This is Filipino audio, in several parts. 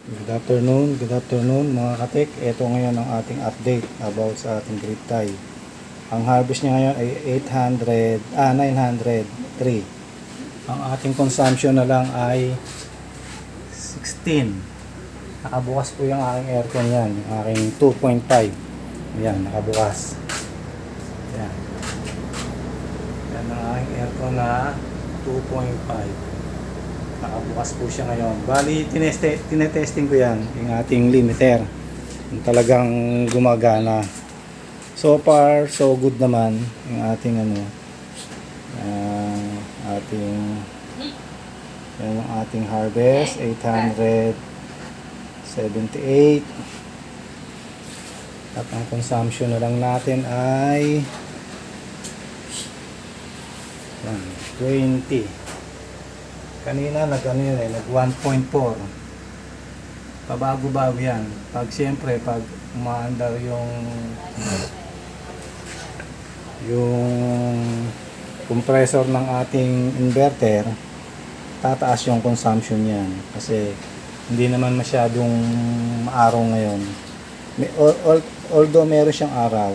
Good afternoon mga katek. Ito ngayon ang ating update about sa ating grid tie. Ang harvest niya ngayon ay 903. Ang ating consumption na lang ay 16. Nakabukas po yung aking aircon yan, yung aking 2.5. Ayan, nakabukas. Ayan. Yan ang aking aircon na 2.5. Nakabukas po siya ngayon. Bali, tinetesting ko yan, yung ating limiter. Yung talagang gumagana. So far, so good naman yung ating yan yung ating harvest, 878. At ang consumption na lang natin ay 20. Kanina nag 1.4. Pabago-bago yan. Pag siyempre pag umaandar yung compressor ng ating inverter, tataas yung consumption yan kasi hindi naman masyadong araw ngayon. Although meron siyang araw,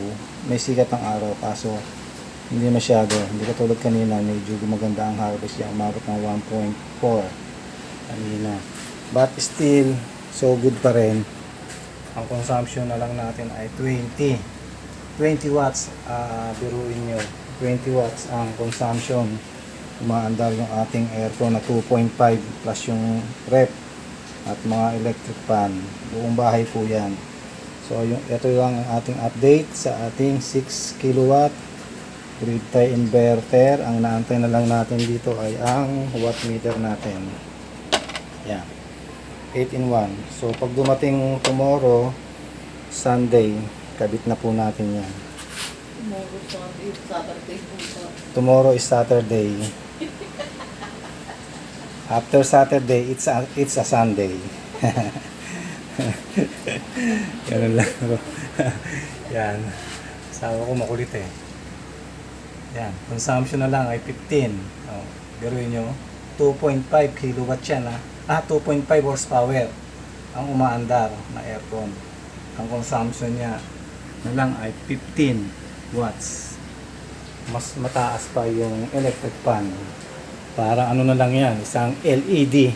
may sikat ang araw, kaso hindi masyado, hindi katulad kanina, medyo gumaganda ang harvest niya, umabot ng 1.4 kanina, but still so good pa rin. Ang consumption na lang natin ay 20 watts. Biruin nyo, 20 watts ang consumption. Umaandar yung ating aircon na 2.5 plus yung rep at mga electric fan, buong bahay po yan. So ito lang ang ating update sa ating 6 kilowatt grid tie inverter. Ang naantay na lang natin dito ay ang watt meter natin. Yan, 8-in-1. So pag dumating tomorrow Sunday, kabit na po natin yan. Tomorrow is Saturday. After Saturday, it's a Sunday. Ganun lang. Yan, sabi ko makulit eh. Yan, consumption na lang ay 15. Oh, biruin nyo, 2.5 kilowatt yan 2.5 horsepower ang umaandar na aircon. Ang consumption niya na lang ay 15 watts. Mas mataas pa yung electric fan. Parang ano na lang yan, isang LED.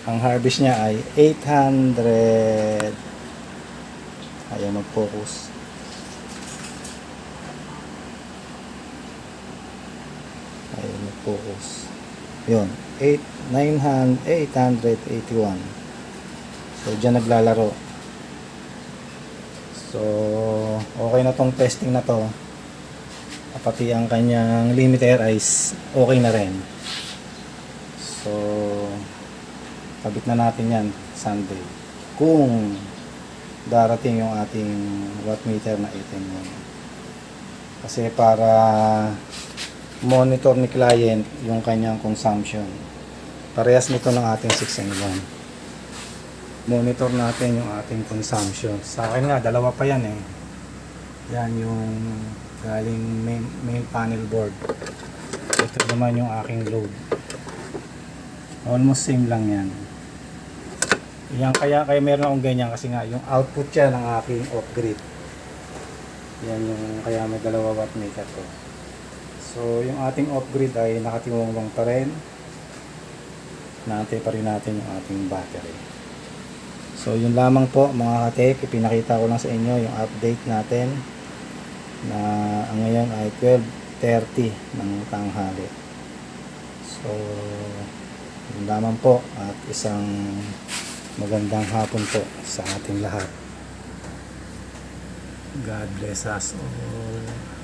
Ang harvest niya ay 800. Ayaw mag-focus. Focus. Yun, 881. So diyan naglalaro. So okay na tong testing na to. Pati ang kanyang limiter ay okay na rin. So kabit na natin yan Sunday kung darating yung ating watt meter na 18. Kasi para monitor ni client yung kanyang consumption. Parehas nito ng ating 6-in-1. Monitor natin yung ating consumption. Sa akin nga, dalawa pa yan eh. Yan yung galing main panel board. Ito naman yung aking load. Almost same lang yan. Yan kaya meron akong ganyan kasi nga yung output yan ng aking off-grid. Yan yung kaya may 2 watt meter ko. So, yung ating off-grid ay nakatiwangwang pa rin. Naantay pa rin natin yung ating battery. So, yun lamang po mga katek. Ipinakita ko lang sa inyo yung update natin na ngayon ay 12:30 ng tanghali. So, yun lamang po at isang magandang hapon po sa ating lahat. God bless us all.